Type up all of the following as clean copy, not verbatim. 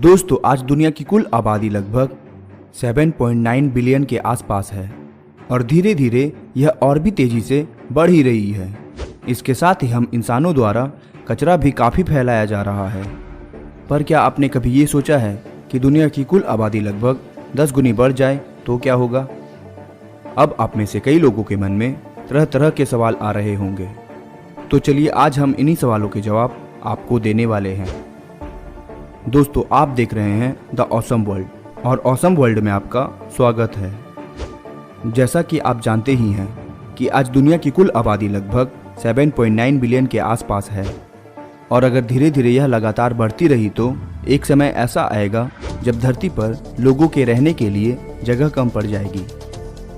दोस्तों, आज दुनिया की कुल आबादी लगभग 7.9 बिलियन के आसपास है और धीरे धीरे यह और भी तेजी से बढ़ ही रही है। इसके साथ ही हम इंसानों द्वारा कचरा भी काफ़ी फैलाया जा रहा है। पर क्या आपने कभी ये सोचा है कि दुनिया की कुल आबादी लगभग 10 गुनी बढ़ जाए तो क्या होगा? अब आप में से कई लोगों के मन में तरह तरह के सवाल आ रहे होंगे, तो चलिए आज हम इन्हीं सवालों के जवाब आपको देने वाले हैं। दोस्तों, आप देख रहे हैं द ऑसम वर्ल्ड और ऑसम वर्ल्ड में आपका स्वागत है। जैसा कि आप जानते ही हैं कि आज दुनिया की कुल आबादी लगभग 7.9 बिलियन के आसपास है और अगर धीरे धीरे यह लगातार बढ़ती रही तो एक समय ऐसा आएगा जब धरती पर लोगों के रहने के लिए जगह कम पड़ जाएगी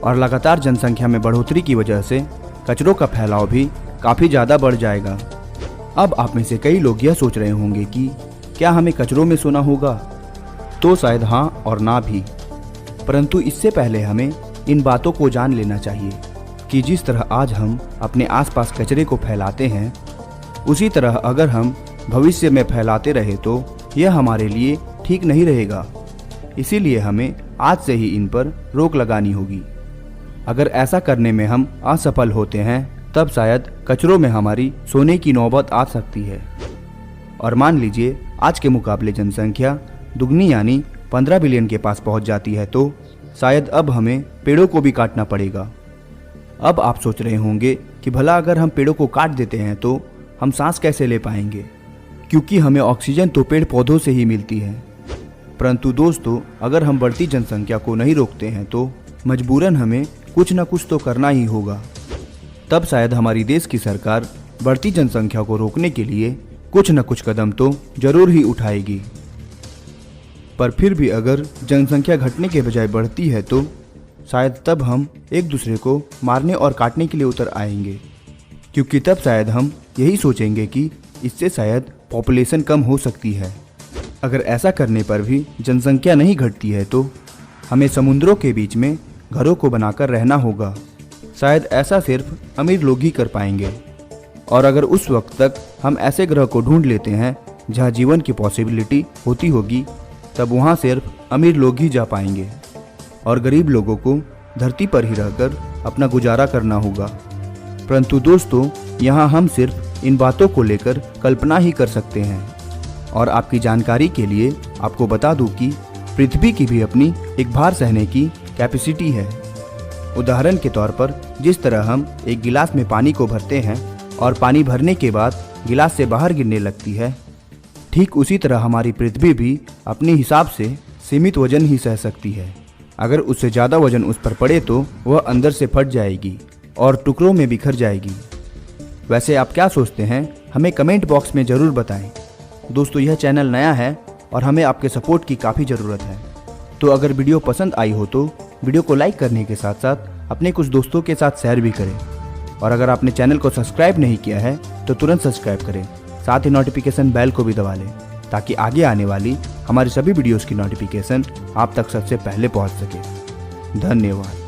और लगातार जनसंख्या में बढ़ोतरी की वजह से कचरों का फैलाव भी काफ़ी ज़्यादा बढ़ जाएगा। अब आप में से कई लोग यह सोच रहे होंगे कि क्या हमें कचरों में सोना होगा? तो शायद हाँ और ना भी, परंतु इससे पहले हमें इन बातों को जान लेना चाहिए कि जिस तरह आज हम अपने आसपास कचरे को फैलाते हैं, उसी तरह अगर हम भविष्य में फैलाते रहे तो यह हमारे लिए ठीक नहीं रहेगा। इसीलिए हमें आज से ही इन पर रोक लगानी होगी। अगर ऐसा करने में हम असफल होते हैं तब शायद कचरों में हमारी सोने की नौबत आ सकती है और मान लीजिए आज के मुकाबले जनसंख्या दुगनी यानी 15 बिलियन के पास पहुंच जाती है तो शायद अब हमें पेड़ों को भी काटना पड़ेगा। अब आप सोच रहे होंगे कि भला अगर हम पेड़ों को काट देते हैं तो हम सांस कैसे ले पाएंगे, क्योंकि हमें ऑक्सीजन तो पेड़ पौधों से ही मिलती है। परंतु दोस्तों, अगर हम बढ़ती जनसंख्या को नहीं रोकते हैं तो मजबूरन हमें कुछ न कुछ तो करना ही होगा। तब शायद हमारी देश की सरकार बढ़ती जनसंख्या को रोकने के लिए कुछ न कुछ कदम तो जरूर ही उठाएगी। पर फिर भी अगर जनसंख्या घटने के बजाय बढ़ती है तो शायद तब हम एक दूसरे को मारने और काटने के लिए उतर आएंगे, क्योंकि तब शायद हम यही सोचेंगे कि इससे शायद पॉपुलेशन कम हो सकती है। अगर ऐसा करने पर भी जनसंख्या नहीं घटती है तो हमें समुद्रों के बीच में घरों को बनाकर रहना होगा। शायद ऐसा सिर्फ अमीर लोग ही कर पाएंगे और अगर उस वक्त तक हम ऐसे ग्रह को ढूंढ लेते हैं जहां जीवन की पॉसिबिलिटी होती होगी, तब वहां सिर्फ अमीर लोग ही जा पाएंगे और गरीब लोगों को धरती पर ही रहकर अपना गुजारा करना होगा। परंतु दोस्तों, यहाँ हम सिर्फ इन बातों को लेकर कल्पना ही कर सकते हैं और आपकी जानकारी के लिए आपको बता दूं कि पृथ्वी की भी अपनी एक भार सहने की कैपेसिटी है। उदाहरण के तौर पर जिस तरह हम एक गिलास में पानी को भरते हैं और पानी भरने के बाद गिलास से बाहर गिरने लगती है, ठीक उसी तरह हमारी पृथ्वी भी अपने हिसाब से सीमित वजन ही सह सकती है। अगर उससे ज़्यादा वजन उस पर पड़े तो वह अंदर से फट जाएगी और टुकड़ों में बिखर जाएगी। वैसे आप क्या सोचते हैं, हमें कमेंट बॉक्स में ज़रूर बताएं। दोस्तों, यह चैनल नया है और हमें आपके सपोर्ट की काफ़ी ज़रूरत है, तो अगर वीडियो पसंद आई हो तो वीडियो को लाइक करने के साथ साथ अपने कुछ दोस्तों के साथ शेयर भी करें और अगर आपने चैनल को सब्सक्राइब नहीं किया है तो तुरंत सब्सक्राइब करें, साथ ही नोटिफिकेशन बेल को भी दबा लें ताकि आगे आने वाली हमारी सभी वीडियोस की नोटिफिकेशन आप तक सबसे पहले पहुंच सके। धन्यवाद।